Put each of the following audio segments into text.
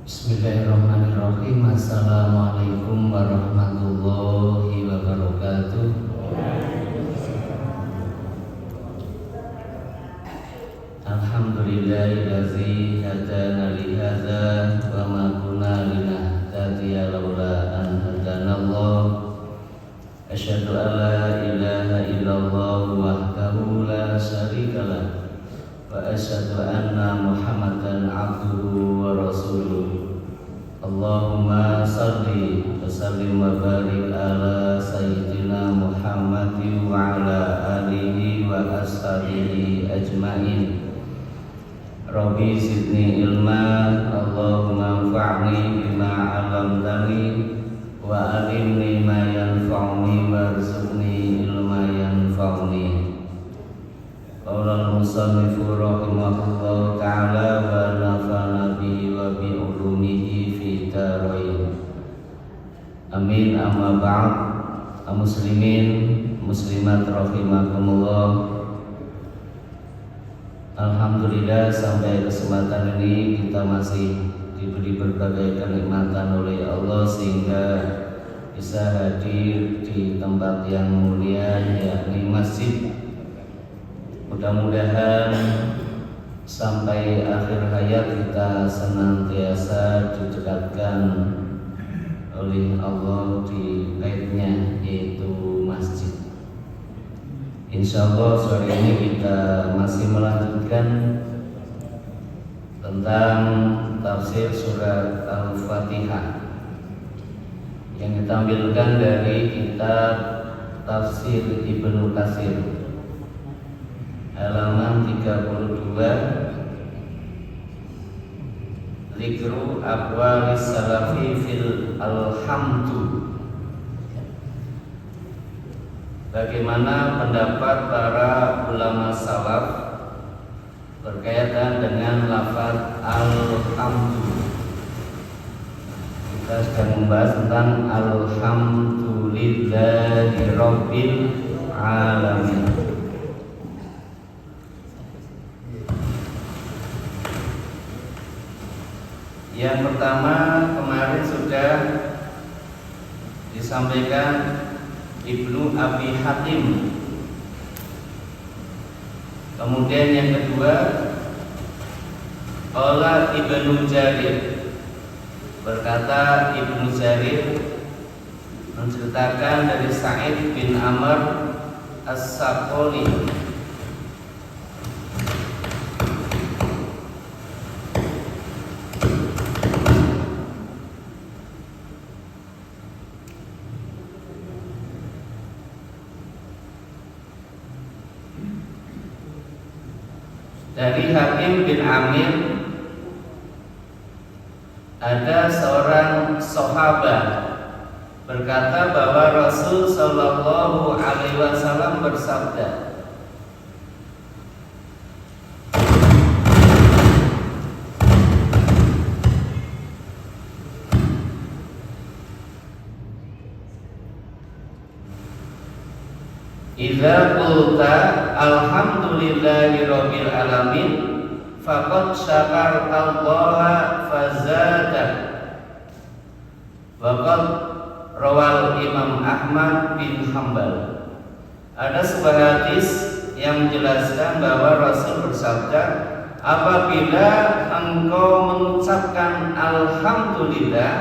Bismillahirrahmanirrahim. Assalamualaikum warahmatullahi wabarakatuh. Alhamdulillahillazi hadana li hadza wa ma kunna linahtadiya laula an hadanallah. Asyhadu an la ilaha illallah wahdahu la syarikalah wa asyhadu anna Muhammadan abduhu wa rasuluh. Allahumma salli wa sallim wa barik ala sayyidina Muhammadin wa ala alihi wa ashabihi ajmain. Rabbi zidni ilma, Allahumma anfa'ni bima 'allamtani wa alimni ma yanfa'uni warzuqni ilma yanfa'uni. Qala al-musannifu rahimahullah ta'ala wa nafa'na bihi wa bi ulumihi fi darain. Amin. Amma ba'd. Muslimin muslimat rahimakumullah. Alhamdulillah, sampai kesempatan ini kita masih diberi berbagai kenikmatan oleh Allah sehingga bisa hadir di tempat yang mulia, yakni masjid. Mudah-mudahan sampai akhir hayat kita senantiasa didekatkan oleh Allah di baitnya, yaitu masjid. Insyaallah sore ini kita masih melanjutkan tentang tafsir surat Al-Fatihah yang ditampilkan dari kitab Tafsir Ibnu Katsir halaman 32, Zikru aqwalis salafi fil alhamdu. Bagaimana pendapat para ulama salaf berkaitan dengan lafaz alhamdu. Kita sedang membahas tentang alhamdulillahi rabbil alamin. Yang pertama kemarin sudah disampaikan Ibnu Abi Hatim. Kemudian yang kedua qala Ibnu Jarir, berkata Ibnu Jarir menceritakan dari Sa'id bin Amr As-Saqoli. Dari Hakim bin Amir, ada seorang sahabat berkata bahwa Rasul Shallallahu Alaihi Wasallam bersabda, idza qulta alhamdulillahi rabbil alamin faqad syakartallaha fazadak. Waqad rawal Imam Ahmad bin Hanbal. Ada sebuah hadis yang menjelaskan bahwa Rasul bersabda, apabila engkau mengucapkan alhamdulillah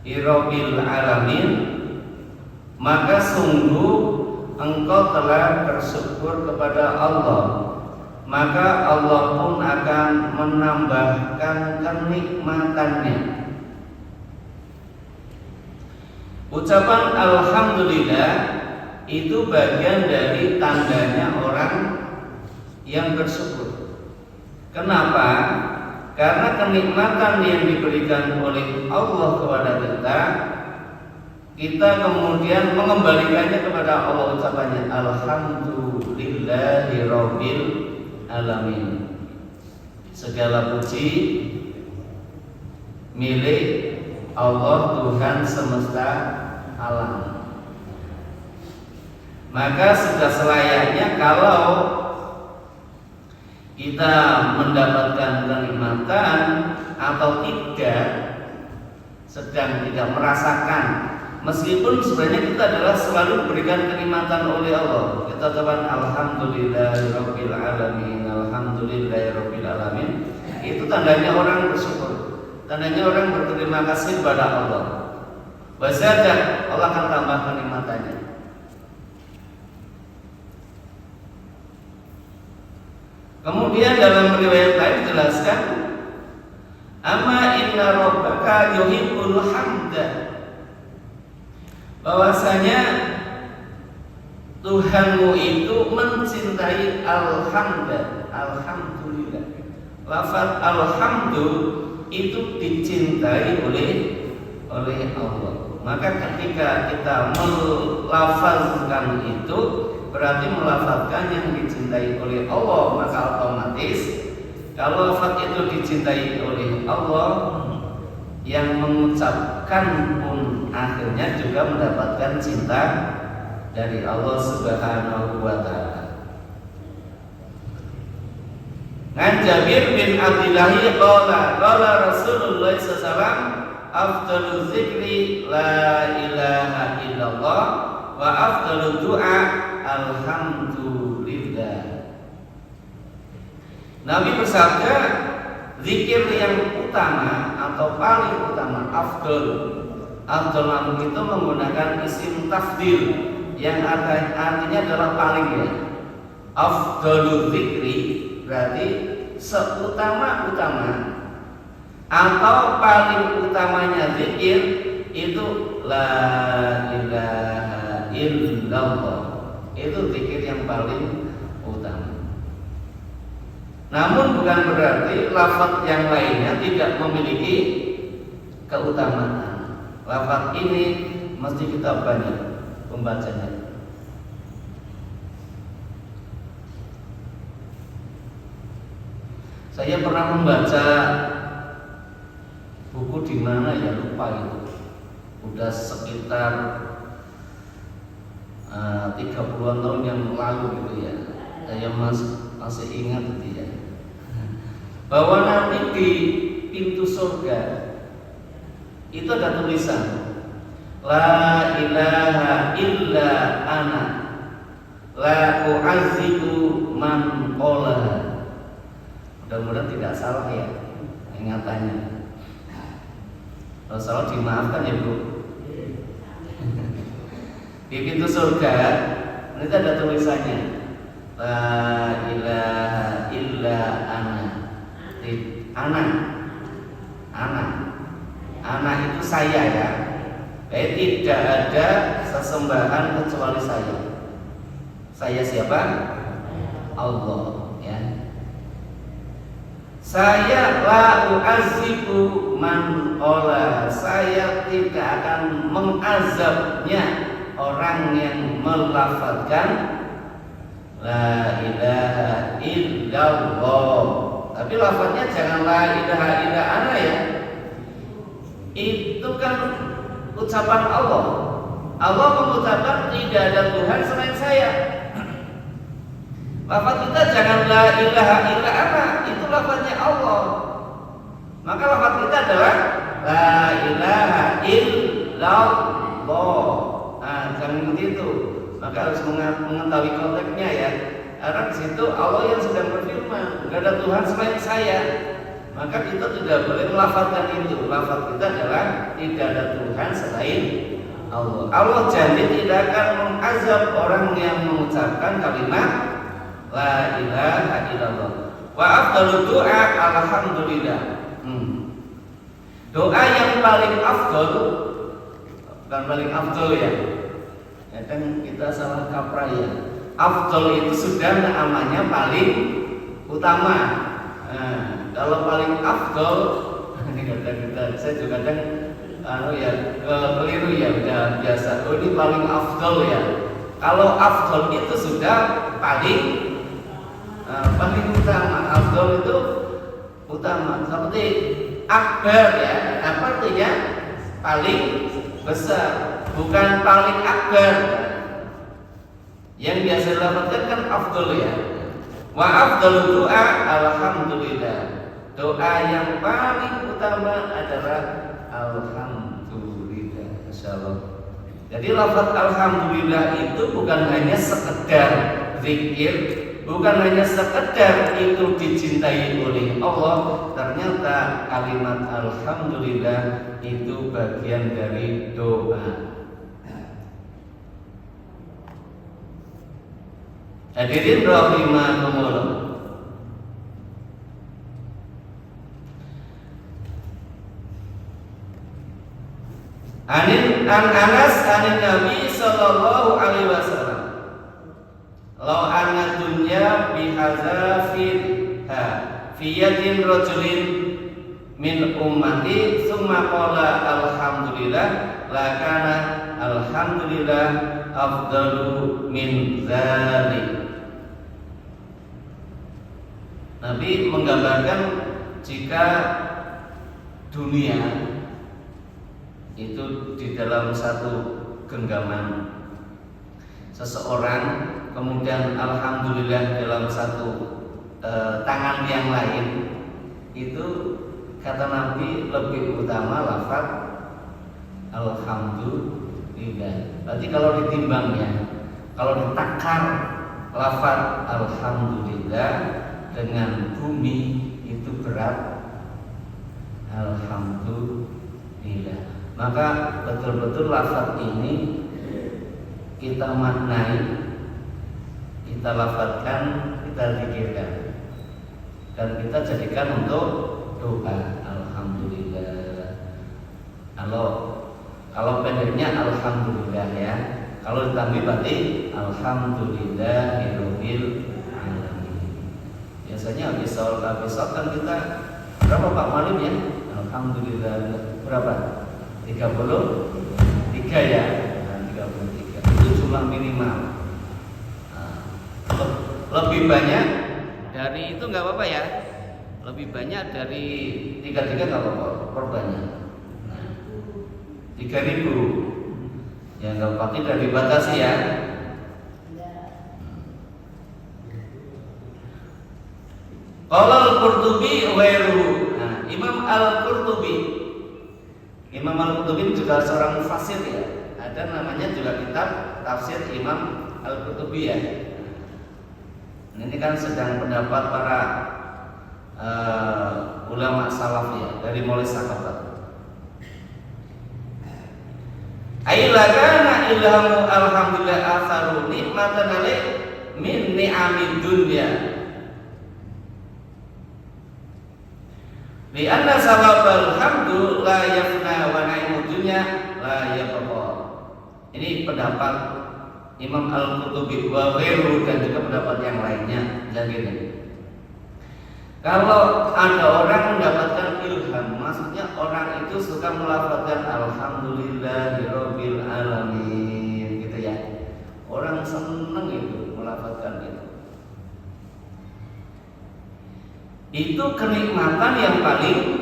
rabbil alamin, maka sungguh engkau telah bersyukur kepada Allah, maka Allah pun akan menambahkan kenikmatannya. Ucapan alhamdulillah itu bagian dari tandanya orang yang bersyukur. Kenapa? Karena kenikmatan yang diberikan oleh Allah kepada kita kemudian mengembalikannya kepada Allah. Ucapannya alhamdulillahi rabbil alamin. Segala puji milik Allah, Tuhan semesta alam. Maka sudah selayaknya kalau kita mendapatkan kenikmatan atau sedang tidak merasakan, meskipun sebenarnya kita adalah selalu diberikan kenikmatan oleh Allah. Kita ucapkan alhamdulillahirabbil alamin, alhamdulillahirabbil alamin. Itu tandanya orang bersyukur, tandanya orang berterima kasih kepada Allah. Wazada, Allah akan tambah kenikmatannya. Kemudian dalam riwayat lain dijelaskan, amma inna rabbaka yuhibbul hamda, bahwasanya Tuhanmu itu mencintai alhamdulillah. Lafaz alhamdu itu dicintai oleh Allah. Maka ketika kita melafazkan itu berarti melafazkan yang dicintai oleh Allah, maka otomatis kalau lafaz itu dicintai oleh Allah, yang mengucapkan pun akhirnya juga mendapatkan cinta dari Allah Subhanahu wa taala. An Jabir bin Abdullah qala Rasulullah sallallahu alaihi wasallam afdalul zikri la ilaha illallah wa afdalud du'a alhamdulillah. Nabi bersabda, zikir yang utama atau paling utama, afdal itu menggunakan isim tafdil yang artinya adalah paling ya. Afdalul zikri berarti seutama-utama atau paling utamanya zikir itu la ilaha illallah. Itu zikir yang paling utama. Namun bukan berarti lafaz yang lainnya tidak memiliki keutamaan. Lafaz ini mesti kita banyak pembacanya. Saya pernah membaca buku di mana ya, lupa itu. Udah sekitar 30-an tahun yang lalu gitu ya. Saya masih ingat gitu ya. Bahwa nanti di pintu surga itu ada tulisan la ilaha illa ana la u'azibu man qala. Mudah-mudahan tidak salah ya ingatannya. Kalau salah dimaafkan ya Bu. Di pintu surga itu ada tulisannya la ilaha illa ana. Ana itu saya ya. Tidak ada sesembahan kecuali saya. Saya siapa? Allah ya. Saya la u'azibu man qala. Saya tidak akan mengazabnya orang yang melafazkan la ilaha illallah. Tapi lafaznya jangan la ilaha illa ana ya. Itu kan ucapan Allah. Allah mengucapkan tidak ada Tuhan selain saya. Lafaz kita jangan la ilaha illa ana, itu lafaznya Allah. Maka lafaz kita adalah la ilaha illallah. Jangan begitu. Maka harus mengetahui konteksnya ya. Karena di situ Allah yang sedang berfirman, tidak ada Tuhan selain saya. Maka kita tidak boleh melafazkan itu. Lafaz kita adalah tidak ada Tuhan selain Allah. Allah janji tidak akan mengazab orang yang mengucapkan kalimat la ilaha illallah. Wa afdalud du'a alhamdulillah. Doa yang paling afdal, bukan paling afdal ya. Ya kan kita salah kaprah ya. Afdal itu sudah namanya paling utama. Kalau paling afdal, saya juga kadang keliru ya, udah biasa. Oh ini paling afdal ya. Kalau afdal itu sudah paling utama. Afdal itu utama. Seperti akbar ya. Apa artinya? Paling besar, bukan paling akbar. Yang biasa dilafazkan kan afdal ya. Wa afdalud du'a alhamdulillah. Doa yang paling utama adalah alhamdulillah. Masyaallah. Jadi lafaz alhamdulillah itu bukan hanya sekedar zikir, bukan hanya sekedar itu dicintai oleh Allah. Ternyata kalimat alhamdulillah itu bagian dari doa. Hadirin rahimakumullah. An Anas an Nabi sallallahu alaihi wasallam. Law anna dunya bihazafin fi yadin rajulin min ummati summa qala alhamdulillah lakana alhamdulillah afdalu min dzalik. Nabi menggambarkan jika dunia itu di dalam satu genggaman seseorang, kemudian alhamdulillah dalam satu tangan yang lain, itu kata Nabi lebih utama lafaz alhamdulillah. Berarti kalau ditimbangnya, kalau ditakar lafaz alhamdulillah dengan bumi itu berat alhamdulillah. Maka betul-betul lafaz ini kita maknai, kita lafazkan, kita zikirkan, dan kita jadikan untuk doa. Alhamdulillah. Kalau pendeknya alhamdulillah ya. Kalau ditambah berarti alhamdulillahirabbil alamin. Biasanya habis sholat kan kita berapa Pak Malim ya? Alhamdulillah berapa? 33 ya. Nah, 33 itu jumlah minimal. Lebih banyak dari itu nggak apa-apa ya. Lebih banyak dari 33 nggak apa-apa, perbanyak. Nah, 3.000 ya nggak apa-apa, tidak dibatasi ya. Qala al-Qurtubi wairu. Nah, Imam Al-Qurtubi juga seorang mufassir ya. Ada namanya juga kitab tafsir Imam Al-Qurtubi ya. Ini kan sedang pendapat para ulama salaf ya, dari mulai sahabat. Ailagana ilhamu alhamdulillah atharu nikmatan alaih min ni'amid dunya. Li anna sawabal hamdu la yafna wa na'imud dunya la yabqa. Ini pendapat Imam Al-Qurtubi wa ghairu dan juga pendapat yang lainnya. Jadi kalau ada orang mendapatkan ilham, maksudnya orang itu suka melafazkan alhamdulillahirabbil alamin gitu ya. Orang senang itu melafazkan itu. Itu kenikmatan yang paling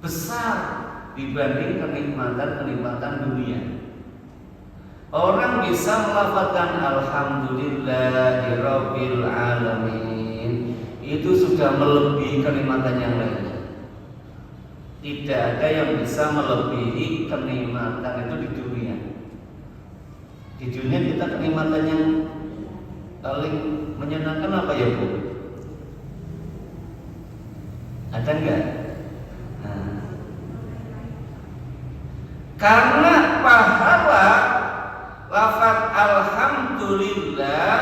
besar dibanding kenikmatan dunia. Orang bisa melafazkan alhamdulillahirabbil alamin, itu sudah melebihi kenikmatan yang lainnya. Tidak ada yang bisa melebihi kenikmatan itu di dunia. Di dunia kita kenikmatan yang paling menyenangkan apa ya Bu? Ada enggak? Nah, karena pahala lafaz alhamdulillah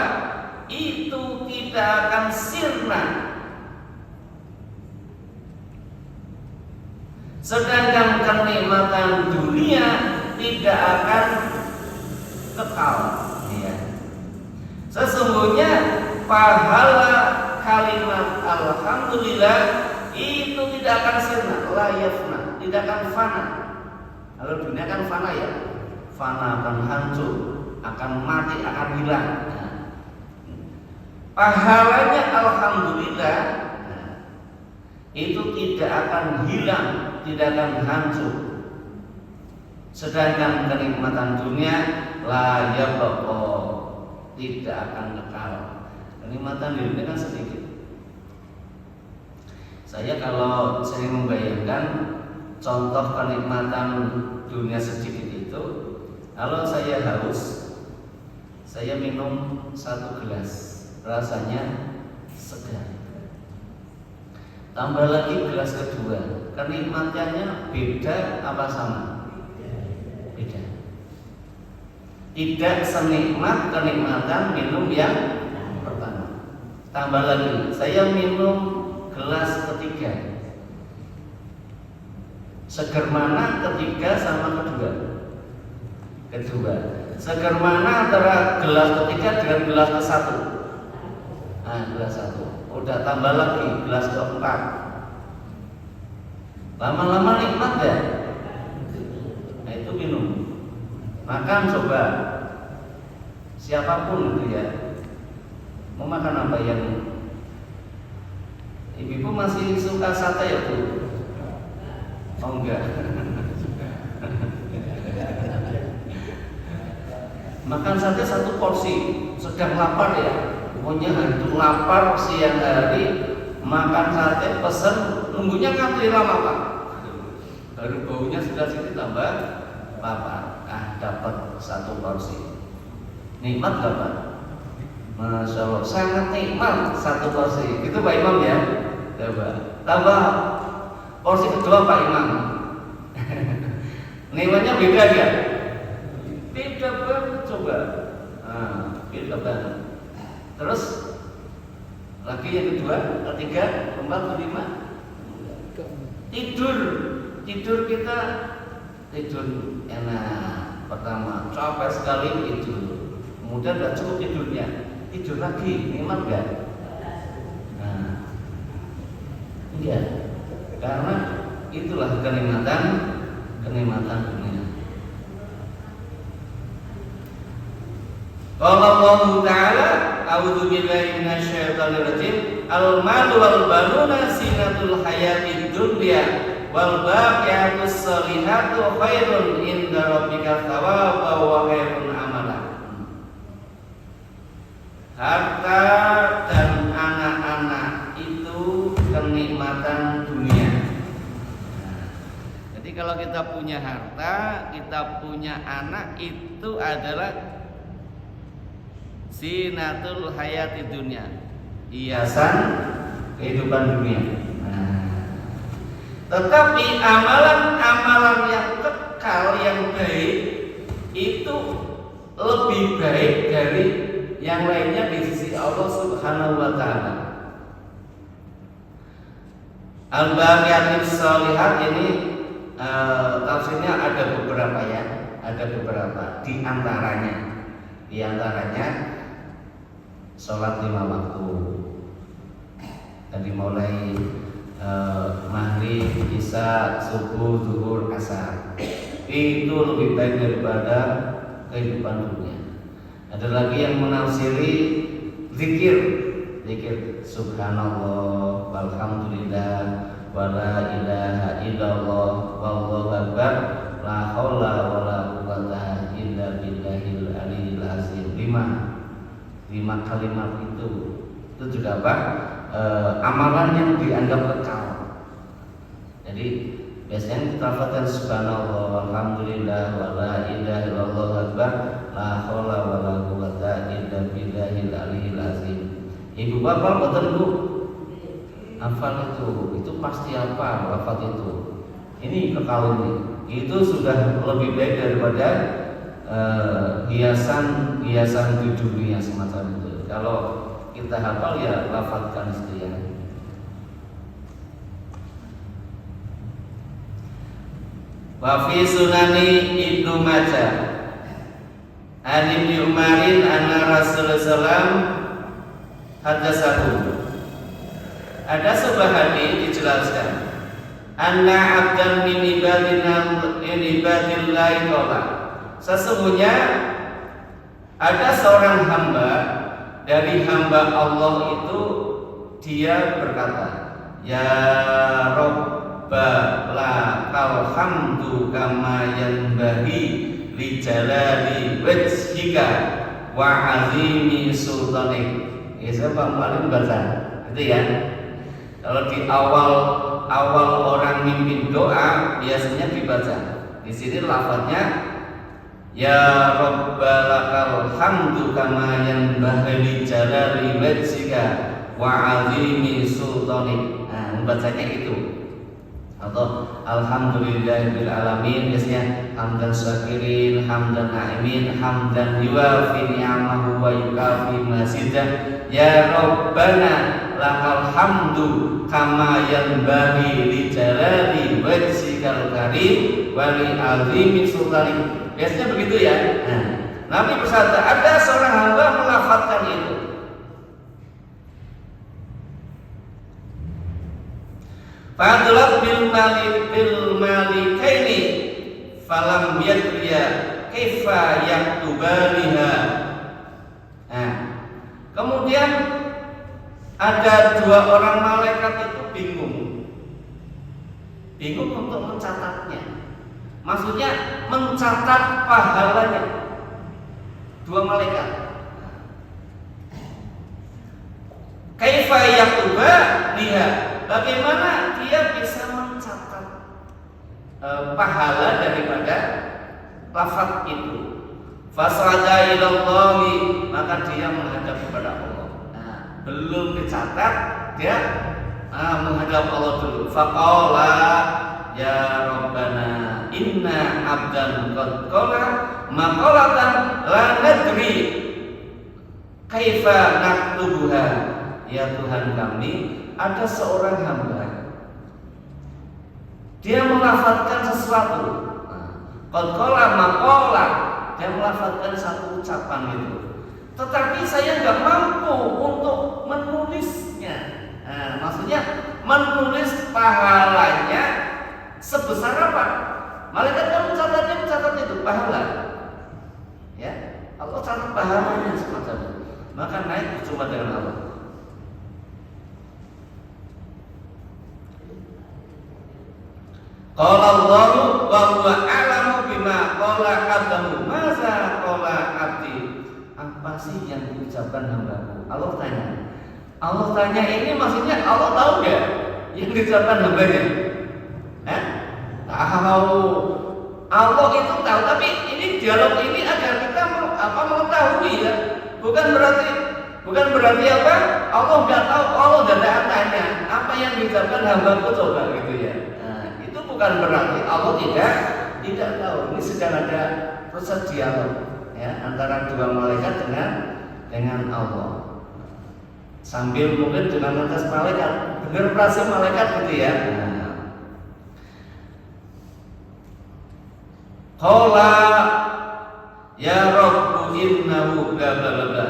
itu tidak akan sirna, sedangkan kenikmatan dunia tidak akan kekal ya. Sesungguhnya pahala kalimat alhamdulillah itu tidak akan sirna, la yafna, tidak akan fana. Kalau dunia kan fana ya, fana akan hancur, akan mati, akan hilang. Nah, pahalanya alhamdulillah itu tidak akan hilang, tidak akan hancur. Sedangkan kenikmatan dunia la yabqa, tidak akan kekal. Kenikmatan dunia kan sedikit. Saya kalau sering membayangkan contoh kenikmatan dunia sedikit itu, kalau saya haus, saya minum 1 gelas, rasanya segar. Tambah lagi gelas kedua, kenikmatannya beda apa sama? Beda. Tidak senikmat kenikmatan minum yang pertama. Tambah lagi, saya minum gelas ketiga. Seger mana ketiga sama kedua? Kedua. Seger mana antara gelas ketiga dengan gelas ke-1? Gelas 1. Udah tambah lagi gelas keempat. Lama-lama nikmat ya. Nah itu minum. Makan coba. Siapapun itu ya. Mau makan apa yang ibu masih suka sate ya Bu? Oh enggak. Makan sate 1 porsi, sedang lapar ya. Pokoknya itu lapar siang hari, makan sate pesen, nunggunya ngantri lama Pak. Baru baunya sudah sini tambah lapar. Dapat 1 porsi. Nikmat gak Pak? Masya Allah, sangat nikmat 1 porsi. Itu Pak Imam ya. Coba tambah porsi kedua Pak Imam. Nilainya beda ya? Beda banget coba. Beda banget. Terus lagi yang kedua, ketiga, keempat, kelima. Tidur kita tidur enak. Pertama capek sekali tidur. Kemudian tidak cukup tidurnya, tidur lagi, nikmat gak? Iya. Karena itulah kenikmatan dunia. Qala Allah Ta'ala, a'udzu billahi minasyaitonir rajim, al-malu wal banuna zinatul hayatid dunya wal baqiyatus sholihatu khairun inda rabbika thawaban wa khairun amala. Harta dan anak-anak itu kenikmatan dunia. Jadi kalau kita punya harta, kita punya anak, itu adalah zinatul hayati dunia, hiasan kehidupan dunia. Tetapi amalan-amalan yang kekal, yang baik, itu lebih baik dari yang lainnya di sisi Allah Subhanahu wa Ta'ala. Al-baqiyatus sholihat ini tafsirnya ada beberapa ya, ada beberapa. Di antaranya sholat 5 waktu, dari mulai maghrib, isya, subuh, zuhur, asar, itu lebih baik daripada kehidupan dunia. Ada lagi yang menafsiri zikir subhanallah walhamdulillah wala ilaha illallah wallahu akbar la haula wala quwwata illa billahil aliyil azim. 5 kalimat itu juga apa? Amalan yang dianggap kekal. Jadi biasanya kita katakan subhanallah walhamdulillah wala ilaha illallah akbar la haula wala quwwata illa billahil aliyil azim. Ibu bapak betul Bu? Hafal itu pasti hafal lafaz itu. Ini kekal ini. Itu sudah lebih baik daripada hiasan di dunia semacam itu. Kalau kita hafal ya lafazkan itu ya. Wa fi sunani Ibnu Majah an Ibnu Umarin anna Rasulullah sallallahu haddatsahu. Ada sebuah hadis dijelaskan, anna abdan min ibadillahi qala, sesungguhnya ada seorang hamba dari hamba Allah itu, dia berkata, ya Rabba lakal hamdu kama yanbaghi li jalali wajhika wa azimi sultanik. Itu Pak Mu'alim baca, itu ya. Kalau di awal orang mimpin doa biasanya dibaca. Di sini lafadznya ya Rabbalakal hamdu kama yanbaghi li jalali wajhika wa 'azimi sultanik. Nah, membacanya itu. Atau alhamdulillahirabbil alamin biasanya hamdan syakirin, hamdan na'imin, hamdan yuwafi ni'amahu wa yukafi mazidah. Ya Rabbana lakal hamdu kama yanbaghi li jalali wajhikal karim wa li 'azimi sultanik. Biasanya begitu ya. Nah, Nabi bersabda, ada seorang hamba melafazkan itu. Fadlat bil malikaini falam yadriya kaifa yaktubaliha. Nah, kemudian ada dua orang malaikat itu bingung untuk mencatatnya. Maksudnya mencatat pahalanya. Dua malaikat. Kaifa yaktubaliha. Bagaimana dia bisa mencatat pahala daripada lafaz itu? Fasada ilallahi, maka dia menghadap kepada Allah. Nah, belum dicatat, dia menghadap Allah dulu. Faqala ya Rabbana inna abdan qad qala maqalatan la nadri kaifa naktubuha. Ya Tuhan kami, ada seorang hamba, dia melafazkan sesuatu. Qad qala maqala, dia melafazkan satu ucapan itu. Tetapi saya nggak mampu untuk menulisnya. Nah, maksudnya menulis pahalanya sebesar apa? Malaikat kan mencatat itu pahala. Ya, Allah catat pahalanya semacam itu. Maka naik berjumpa dengan Allah. Qala Allahu wa huwa a'lamu bima qala 'abduhu. Masa qala 'abdi? Apa sih yang diucapkan hambaku? Allah tanya ini maksudnya Allah tahu enggak yang diucapkan hambanya? Tahu. Allah itu tahu, tapi ini dialog ini agar kita mengetahui ya. Bukan berarti apa? Allah enggak tahu, Allah enggak tanya apa yang diucapkan hambaku coba gitu ya. Bukan berarti Allah tidak tahu. Ini sedang ada proses dialog ya antara dua malaikat dengan Allah. Sambil mungkin dengan atas malaikat, dengar frase malaikat gitu ya. Qala ya Rabbu innahu bla bla bla.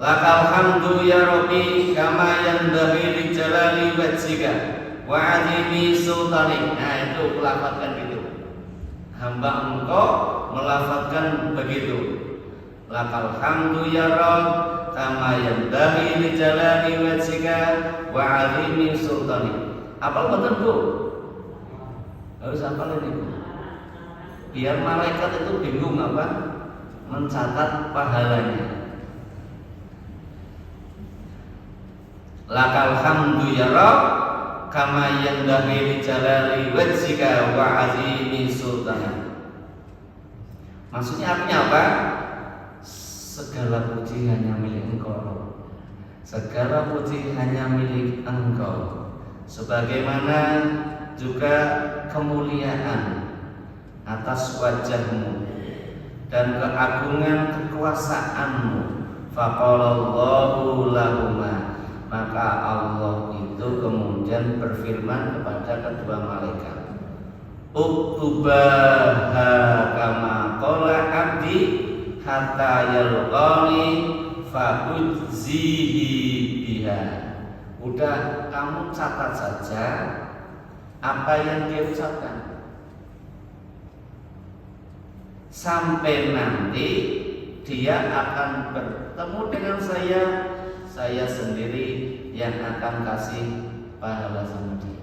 Lakal hamdu ya Rabbi kama yanbaghi li jalali wajhika wa 'azimi sultanik. Nah, itu melafazkan gitu. Hamba engkau melafazkan begitu. Lakal hamdu ya Rabb kama yanbaghi li jalali wajhika wa 'azimi sultanik. Apa betul Bu? Harus hafal ini. Biar malaikat itu bingung apa? Mencatat pahalanya. Lakal hamdu ya Rabb kama yanbaghi li jalali wajhika wa 'azimi sultanik. Maksudnya artinya apa? Segala puji hanya milik Engkau. Segala puji hanya milik Engkau. Sebagaimana juga kemuliaan atas wajah-Mu dan keagungan kekuasaan-Mu. Faqalallahu lahuma, maka Allah itu kemudian berfirman kepada kedua malaikat, uktubaha kama qala abdi hatta yalqani fa udzihi biha. Udah, kamu catat saja apa yang dia ucapkan sampai nanti dia akan bertemu dengan saya sendiri yang akan kasih pahala sama dia.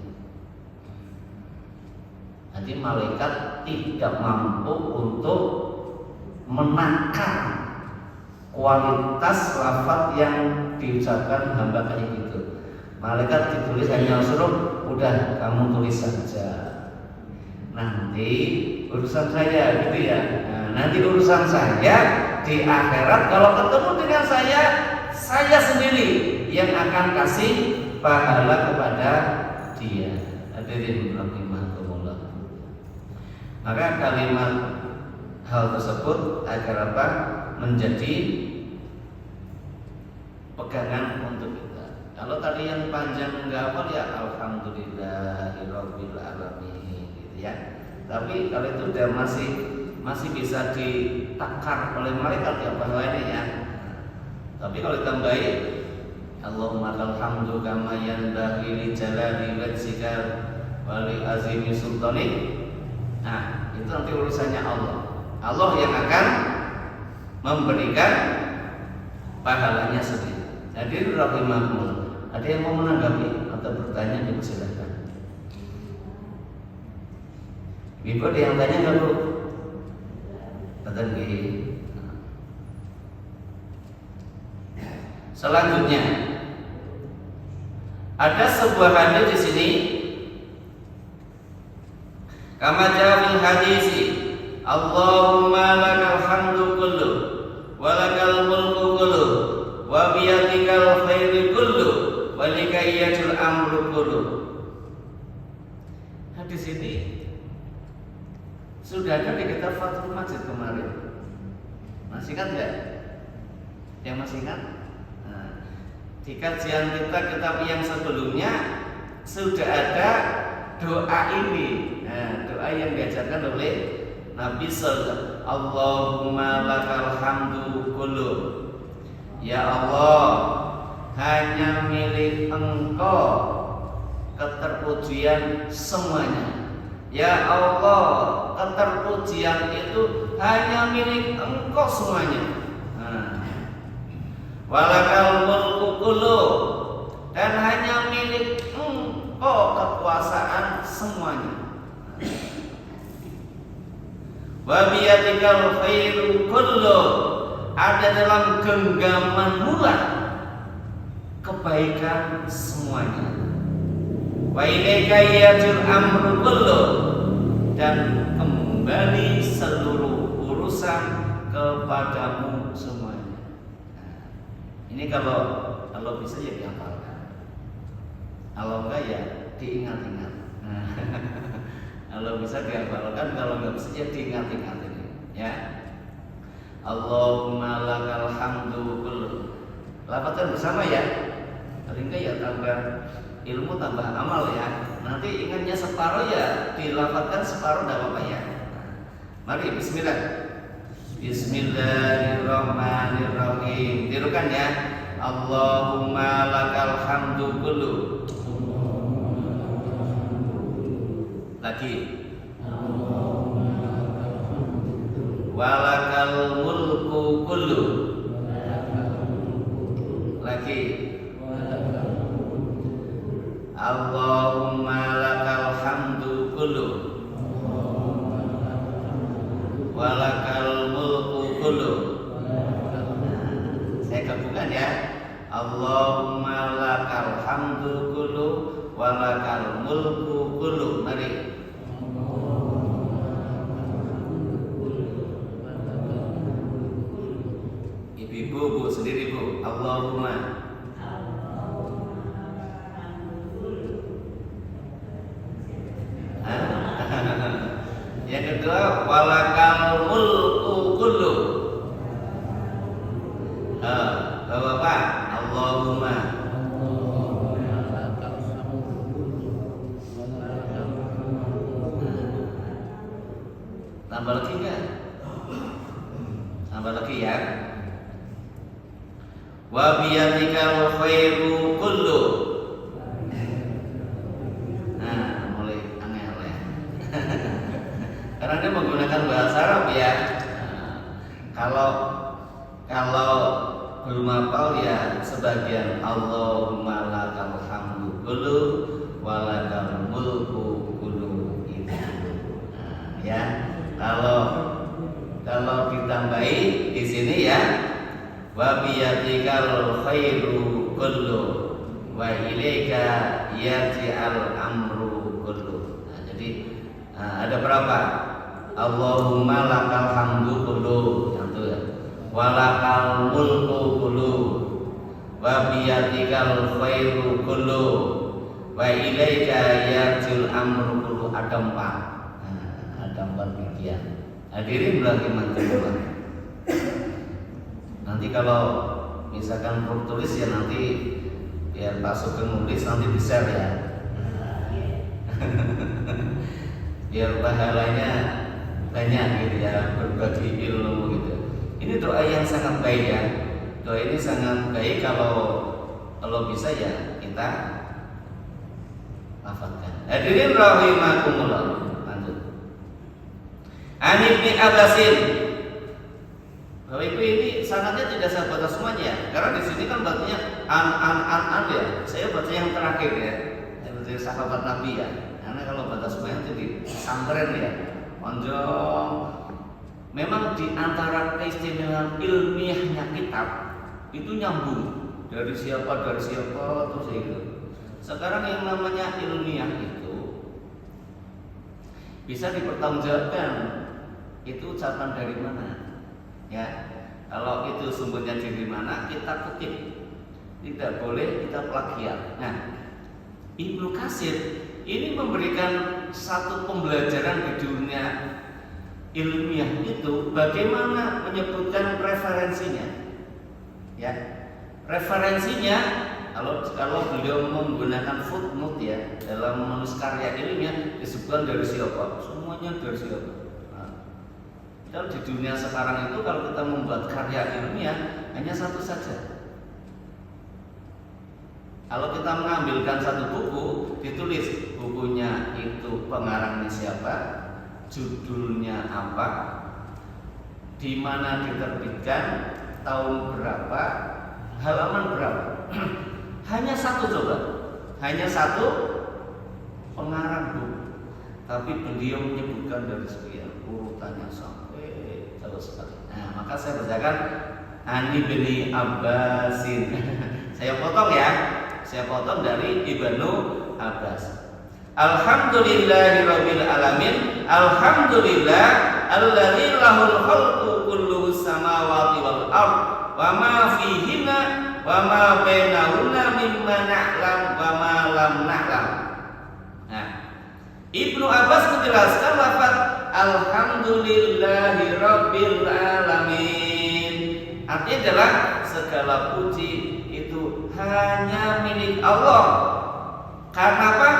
Jadi malaikat tidak mampu untuk menakar kualitas lafaz yang diucapkan hamba kayak gitu. Malaikat ditulis hanya suruh, udah kamu tulis saja. Nanti urusan saya gitu ya. Nah, nanti urusan saya di akhirat kalau ketemu dengan saya sendiri yang akan kasih pahala kepada dia. Hadirin rahimakumullah. Maka kalimat hal tersebut agar apa? Menjadi pegangan untuk kita. Kalau tadi yang panjang enggak apa ya alhamdulillahirabbil alamin gitu ya. Tapi kalau itu udah masih bisa ditakar oleh malaikat ya pahalanya ya. Tapi kalau ditambahin Allahumma alhamdu kama yanbaghi li jalali wajhika wa li azimi sultanik. Nah, itu nanti urusannya Allah. Allah yang akan memberikan pahalanya sendiri. Jadi rahimahumullah. Ada yang mau menanggapi atau bertanya, dipersilakan. Ibu ada yang tanya nggak Bu? Kata gini. Selanjutnya ada sebuah hadis di sini. Kama jaa fil hadisi Allahumma lakal hamdu kullu wa lakal mulku kullu wa biyadikal khairu kullu wa likayyatul amru kullu. Hadis ini sudah ada di kitab Fathul Majid kemarin. Masih ingat enggak? Yang masih ingat? Nah, di kajian kitab yang sebelumnya sudah ada doa ini. Nah, doa yang diajarkan oleh Nabi sallallahu alaihi wasallam. Allahumma lakal hamdu kullu. Ya Allah, hanya milik Engkau keterpujian semuanya. Ya Allah, keterpujian itu hanya milik Engkau semuanya. Walakal mulku kullu, dan hanya milik Engkau kekuasaan semuanya. Wa biyadikal khairu kullu, ada dalam genggamanmu lah kebaikan semuanya. Wa ilaika yarji'ul amru kullu, dan kembali seluruh urusan kepadamu semuanya. Nah, ini kalau bisa ya dihafalkan. Kalau enggak ya diingat-ingat. Nah, kalau bisa dihafalkan, kalau enggak bisa ya diingat-ingat ini. Ya. Allahumma lakal hamdu kullu. Lafazkan bersama ya. Paling enggak ya tambah ilmu tambah amal ya. Nanti ingatnya separuh ya dilafadzkan separuh, tidak apa-apa ya. Mari bismillah. Bismillahirrahmanirrahim. Tirukan ya. Allahumma lakal hamdu kullu. Lagi. Walakal mulku kullu. Lagi. Allahumma lakal hamdu kullu walakal mulku kullu. Saya gabungkan ya. Allahumma lakal hamdu kullu walakal mulku kullu. Mari. Ibu-ibu, Bu sendiri Bu. Allahumma. Yang kedua walakal mulku kullu. Bapak Allahumma. Tambah lagi kan? Tambah lagi ya. Wa biyadikal khairu kullu. Karena dia menggunakan bahasa Arab ya. Kalau belum hafal ya sebagian Allahumma lakal hamdu kullu walakal mulku kullu itu. Ya. Kalau ditambahi di sini ya wa biyadikal khairu kullu wa ilaika yarji'al amru kullu. Nah, jadi ada berapa? Allahumma lakal hamdu kullu, yang itu ya. Walakal mulku kullu wa biyadikal khairu kullu wa ilaika yarji'al amru kullu. Ada 4. Ada 4 bagian. Hadirin lagi mantul. Nanti kalau misalkan perlu tulis ya nanti biar Pak Sugeng nulis nanti di share ya. Biar pahalanya banyak gitu ya, berbagi ilmu gitu. Ini doa yang sangat baik ya. Doa ini sangat baik kalau bisa ya kita lafazkan. Hadirin rahimakumullah. Lanjut. An Ibnu Abbasin. Bapak Ibu, ini sanadnya tidak saya baca semuanya, karena di sini kan bacanya an ya. Saya baca yang terakhir ya, dari sahabat Nabi ya. Karena kalau baca semuanya jadi santren ya. Onjong. Memang di antara keistimewaan ilmiahnya kitab itu nyambung dari siapa terus itu. Sekarang yang namanya ilmiah itu bisa dipertanggungjawabkan. Itu ucapan dari mana? Ya, kalau itu sumbernya dari mana kita kutip, tidak boleh kita plagiat. Nah, Ibnu Katsir ini memberikan satu pembelajaran di dunia ilmiah itu bagaimana menyebutkan referensinya. Ya, referensinya kalau beliau menggunakan footnote ya dalam menulis karya ilmiah disebutkan dari siapa, semuanya dari siapa. Dan di dunia sekarang itu kalau kita membuat karya ilmiah hanya satu saja. Kalau kita mengambilkan satu buku, ditulis bukunya itu pengarangnya siapa, judulnya apa, di mana diterbitkan, tahun berapa, halaman berapa. Hanya satu coba, hanya satu pengarang buku. Tapi beliau menyebutkan dari sekian urutannya sampai terus sekali. Nah, maka saya bacakan An Ibnu Abbasin. Saya potong dari Ibnu Abbas. Alhamdulillahirabbil alamin. Alhamdulillah alladzi lahul khalqu kullu samawati wal ard wa ma fihinna wa ma bainahunna mimma na'lam wa ma lam na'lam. Nah, Ibnu Abbas menjelaskan lafaz Alhamdulillahirabbil alamin. Artinya adalah segala puji itu hanya milik Allah. Karena apa?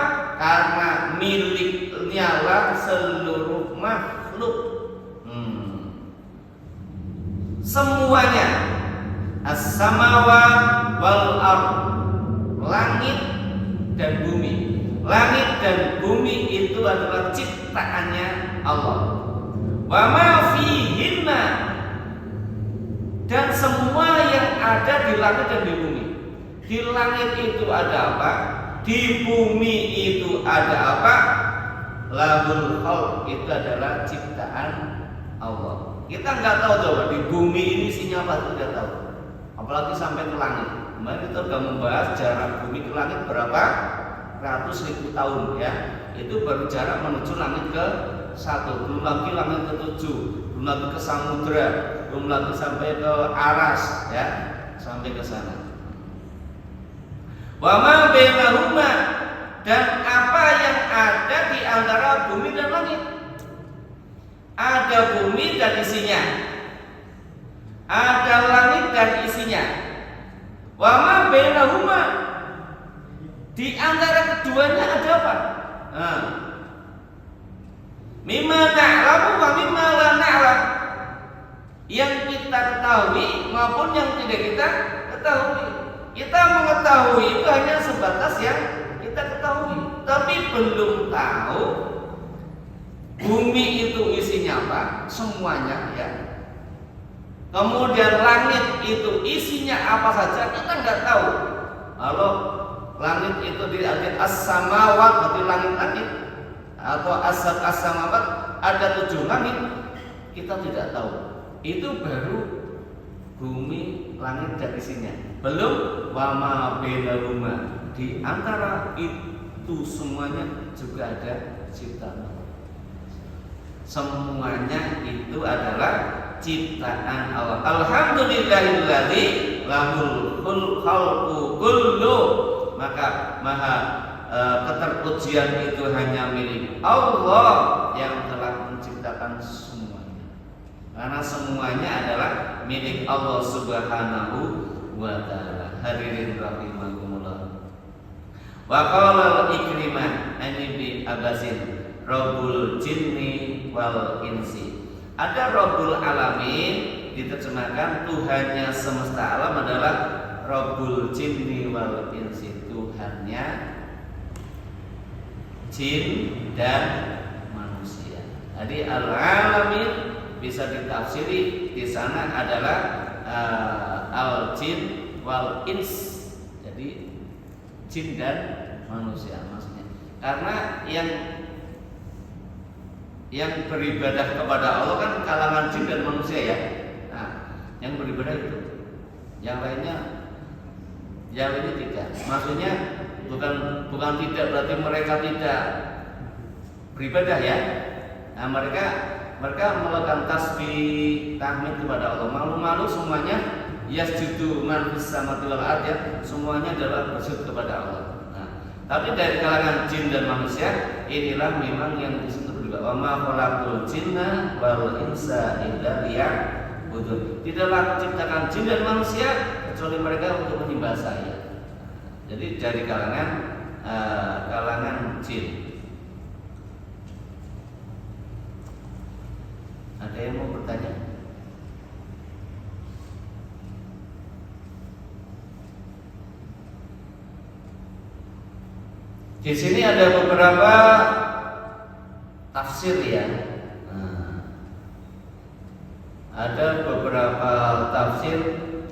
Karena miliknya lah seluruh makhluk. Semuanya. As-samawat wal ard. Langit dan bumi. Langit dan bumi itu adalah ciptaannya Allah. Wa ma fihinna, dan semua yang ada di langit dan di bumi. Di langit itu ada apa? Di bumi itu ada apa? Lahul khalq, itu adalah ciptaan Allah. Kita nggak tahu coba di bumi ini isinya apa, tidak tahu. Apalagi sampai ke langit. Kemarin kita sudah membahas jarak bumi ke langit berapa ratus ribu tahun ya. Itu baru jarak menuju langit ke 1, belum lagi langit ke 7, belum lagi ke samudra, belum lagi sampai ke aras ya, sampai ke sana. Wa ma bainahuma, dan apa yang ada di antara bumi dan langit. Ada bumi dan isinya, ada langit dan isinya. Wa ma bainahuma, di antara keduanya ada apa? Mimma na'lamu wa mimma la na'lam, yang kita ketahui maupun yang tidak kita ketahui. Kita mengetahui itu hanya sebatas yang kita ketahui, tapi belum tahu bumi itu isinya apa, semuanya ya. Kemudian langit itu isinya apa saja kita nggak tahu. Kalau langit itu diartikan as-samawat, berarti langit-langit, atau as-samawat ada 7 langit, kita tidak tahu. Itu baru bumi, langit dan isinya. Belum wama bainahuma, di antara itu semuanya juga ada ciptaan. Semuanya itu adalah ciptaan Allah. Alhamdulillahilladzi lahul khalqu kullu. Maka keterpujian itu hanya milik Allah yang telah menciptakan semuanya. Karena semuanya adalah milik Allah Subhanahu wa ta'ala. Hadirin rahimakumullah. Wa qala Ikrimah an Ibni Abbasin Rabbul jinni wal insi. Ada Rabbul alamin, diterjemahkan Tuhannya semesta alam adalah Rabbul jinni wal insi, Tuhannya jin dan manusia. Jadi al-alamin bisa ditafsiri di sana adalah al-jin wal ins. Jadi jin dan manusia maksudnya. Karena yang beribadah kepada Allah kan kalangan jin dan manusia ya. Nah, yang beribadah itu. Yang lainnya tidak. Maksudnya bukan tidak berarti mereka tidak beribadah ya. Nah, mereka melakukan tasbih, tahmid kepada Allah. Malu-malu semuanya yasjudu man fis samawati wal ardh, semuanya adalah bersujud kepada Allah. Nah, tapi dari kalangan jin dan manusia inilah memang yang disebut juga wa ma khalaqul jinna wal insa illa liya'budun. Tidaklah ciptakan jin dan manusia kecuali mereka untuk menyembah saya. Jadi dari kalangan jin. Ada yang mau bertanya? Di sini ada beberapa tafsir ya. Ada beberapa tafsir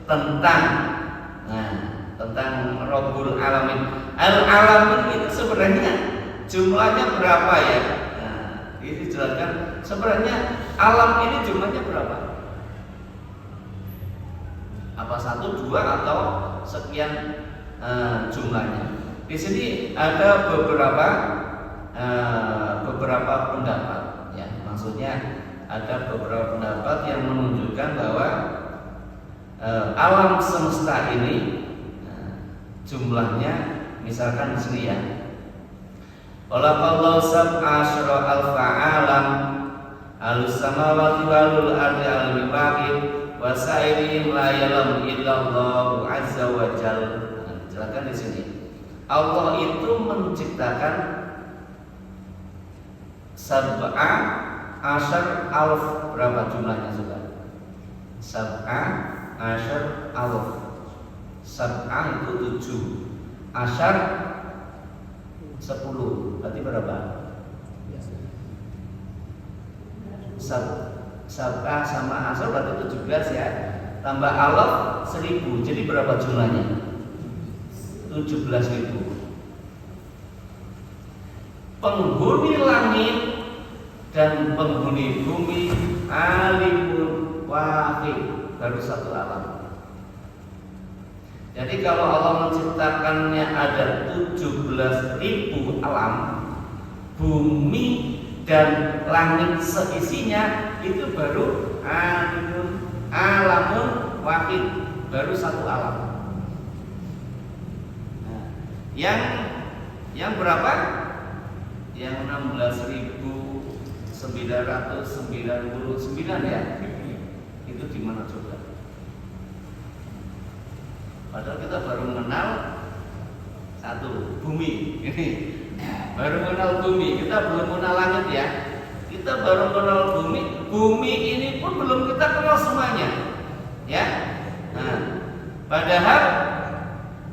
tentang Rabbul Alamin. Al-Alamin itu sebenarnya jumlahnya berapa ya? Ini dijelaskan sebenarnya alam ini jumlahnya berapa? Apa 1, 2 atau sekian jumlahnya? Di sini ada beberapa pendapat ya. Maksudnya ada beberapa pendapat yang menunjukkan bahwa alam semesta ini jumlahnya misalkan di sini ya. Walaqallahu sab'asyara alfa alam alus samawati walul ardi alimul wahid wa sa'irihim la ya'lamu illallahu azza wa jalla. Silakan di sini. Allah itu menciptakan sab'a asyar alf, berapa jumlahnya sudah? Sab'a asyar alf. Sab'a itu 7, asyar 10, berarti berapa? Sab'a sama asyar berarti 17 ya. Tambah alaf 1000, jadi berapa jumlahnya? 17.000. Penghuni langit dan penghuni bumi alimul wahid, baru satu alam. Jadi kalau Allah menciptakannya ada 17.000 alam, bumi dan langit seisinya itu baru alamun wahid, baru satu alam. Nah, yang berapa? Yang 16.999 ya. Itu di mana coba? Padahal kita baru mengenal satu, bumi. Ini baru mengenal bumi, kita belum mengenal langit ya. Kita baru mengenal bumi. Bumi ini pun belum kita kenal semuanya. Ya. Nah, padahal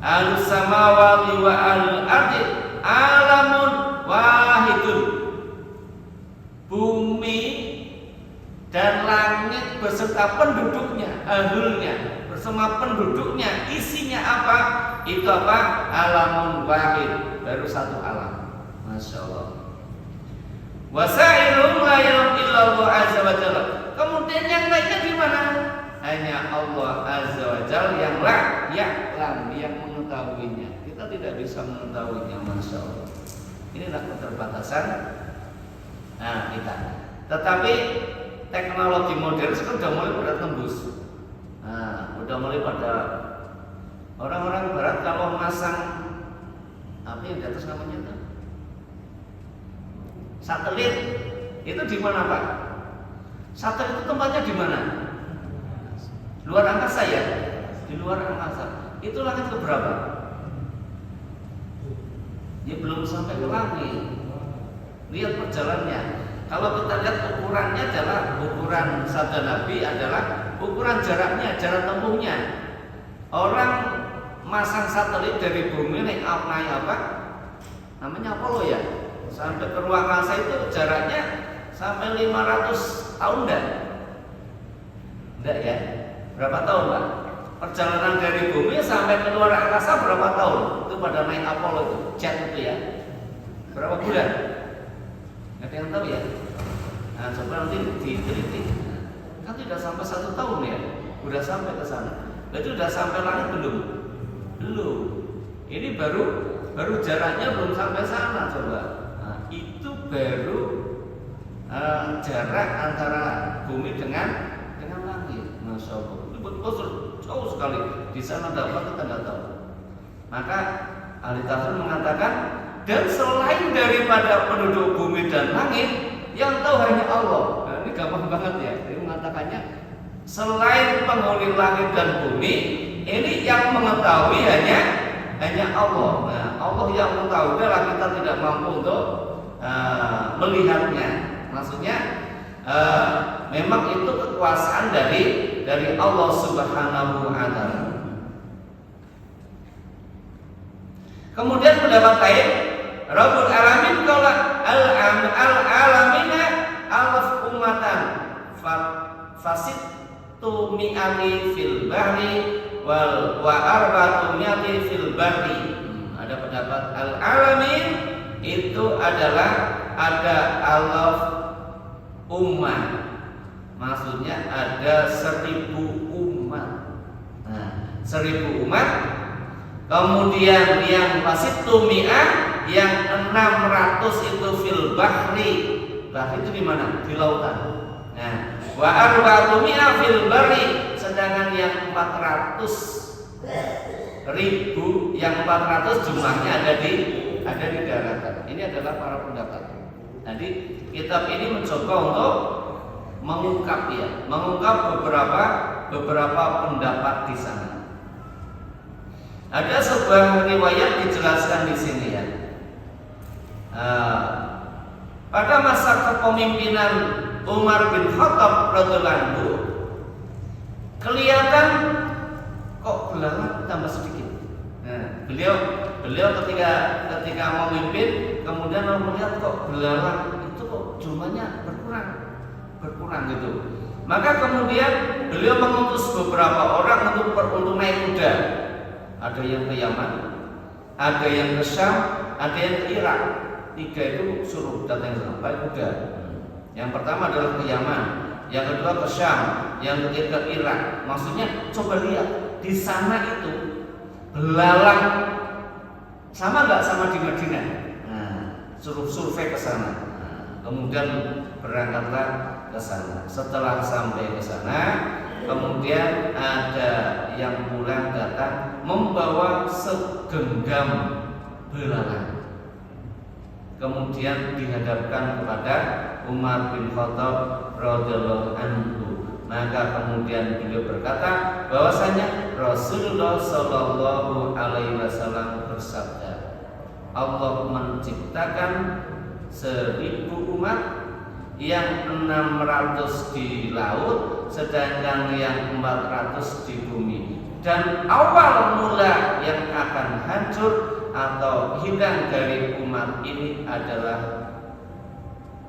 alus samawati wa al ardi alamun wahidun. Bumi dan langit beserta penduduknya, ahlulnya, bersama penduduknya, isinya apa? Itu apa? Alamun wahid, baru satu alam. Masya Allah. Wasailum la ya'lamu illallah azza wa jalla. Kemudian yang lainnya di mana? Hanya Allah azza wa jalla ya'lam, yang mengetahuinya. Kita tidak bisa mengetahuinya, Masya Allah. Inilah keterbatasan kita. Tetapi teknologi modern sekarang sudah mulai pada tembus. Udah mulai pada orang-orang barat kalau masang apa yang di atas namanya itu? Satelit. Itu di mana, Pak? Satelit itu tempatnya di mana? Luar angkasa ya? Di luar angkasa. Itu langit keberapa? Ya belum sampai ke langit. Lihat perjalanannya. Kalau kita lihat ukurannya adalah ukuran sabda Nabi adalah ukuran jaraknya, jarak tempuhnya. Orang masang satelit dari bumi naik apa? Namanya Apollo ya. Sampai ke ruang angkasa itu jaraknya sampai 500 tahun enggak? Enggak ya? Berapa tahun, Pak? Perjalanan dari bumi sampai ke luar angkasa berapa tahun? Itu pada naik Apollo itu, jet itu ya. Berapa bulan? Nggak ada yang tahu ya? Nah, coba nanti diteliti. Kan tidak sampai 1 tahun ya, udah sampai ke sana. Berarti udah sampai langit belum? Belum. Ini baru jaraknya belum sampai sana coba. Nah, itu baru jarak antara bumi dengan langit. Masya Allah. Itu jauh sekali. Di sana dapat kita nggak tahu. Maka ahli tafsir mengatakan, dan selain daripada penduduk bumi dan langit, yang tahu hanya Allah. Nah, ini gampang banget ya. Dia mengatakannya, selain penghuni langit dan bumi, ini yang mengetahui hanya Allah. Nah, Allah yang mengetahui, adalah kita tidak mampu untuk melihatnya. Maksudnya memang itu kekuasaan dari Allah Subhanahu wa Ta'ala. Kemudian pendapat lain, Rabbul Alamin qala al-alamina alaf ummatan fasid mi'ati fil bahri wa arba'atu mi'ati fil bahri. Ada pendapat al-alamin itu adalah ada alaf umat. Maksudnya ada 1000 umat. Nah, 1000 umat. Kemudian yang fasitu mi'ah, yang 600 itu fil bahri. Bahri itu di mana? Di lautan. Nah, wa arba'atu mi'ah fil bahri, sedangkan yang 400.000, yang 400 jumlahnya ada di daratan. Ini adalah para pendapat. Jadi kitab ini mencoba untuk mengungkap beberapa pendapat di sana. Ada sebuah riwayat dijelaskan di sini ya. Pada masa kepemimpinan Umar bin Khattab radhiyallahu anhu, kelihatan kok belalang tambah sedikit. Nah, beliau ketika memimpin, kemudian melihat kok belalang itu kok jumlahnya berkurang gitu. Maka kemudian beliau mengutus beberapa orang untuk naik kuda. Ada yang ke Yaman, ada yang ke Syam, ada yang ke Irak. 3 itu suruh datang ke sana, baik kuda. Yang pertama adalah ke Yaman, yang kedua ke Syam, yang ketiga ke Irak. Maksudnya coba lihat di sana itu belalang sama nggak sama di Madinah. Nah, suruh survei ke sana. Nah, kemudian berangkatlah ke sana. Setelah sampai ke sana, kemudian ada yang pulang datang membawa segenggam belalang. Kemudian dihadapkan kepada Umar bin Khattab radhiyallahu anhu. Maka kemudian beliau berkata bahwasanya Rasulullah Shallallahu Alaihi Wasallam bersabda, Allah menciptakan 1000 umat, yang 600 di laut, sedangkan yang 400 di bumi. Dan awal mula yang akan hancur atau hilang dari umat ini adalah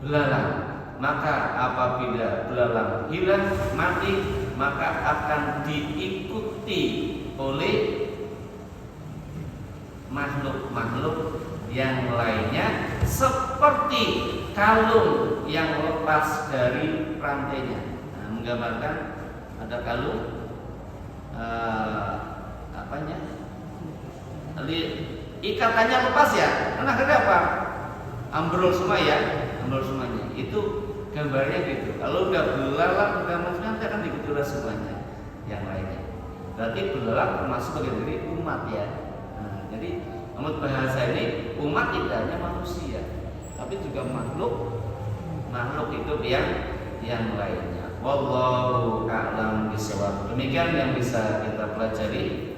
belalang. Maka apabila belalang hilang, mati, maka akan diikuti oleh makhluk-makhluk yang lainnya, seperti kalung yang lepas dari rantainya. Nah, menggambarkan ada apanya? Ikatannya lepas ya. Karena kenapa? Ambrol semua ya, ambrol semuanya. Itu gambarnya gitu. Kalau udah belalak, udah nanti akan dikucurkan semuanya yang lainnya. Berarti belalak termasuk bagian dari umat ya. Nah, jadi menurut bahasa ini umat tidak hanya manusia, tapi juga makhluk hidup yang lainnya. Wallahu a'lam bishawab. Demikian yang bisa kita pelajari.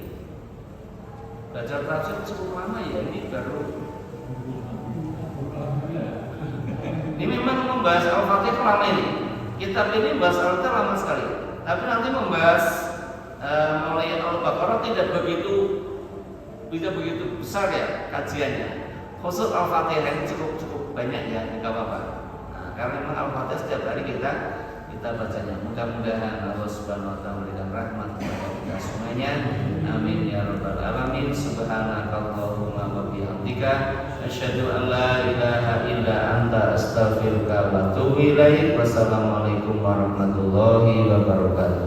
Belajar tafsir cukup lama ya, ini baru. Ini memang membahas Al-Fatihah lama ini. Kitab ini membahas Al-Fatihah lama sekali. Tapi nanti membahas mulai Al-Baqarah tidak begitu besar ya kajiannya. Khusus Al-Fatihah ini cukup banyak ya, tidak apa-apa. Nah, karena memang Al-Fatihah setiap hari kita bacanya. Mudah-mudahan Allah Subhanahu wa taala memberikan rahmat kepada kita semuanya. Amin ya rabbal alamin. Subhanakallahumma wa bihamdika asyhadu an la ilaha illa anta astaghfiruka wa atubu ilaik. Wassalamualaikum warahmatullahi wabarakatuh.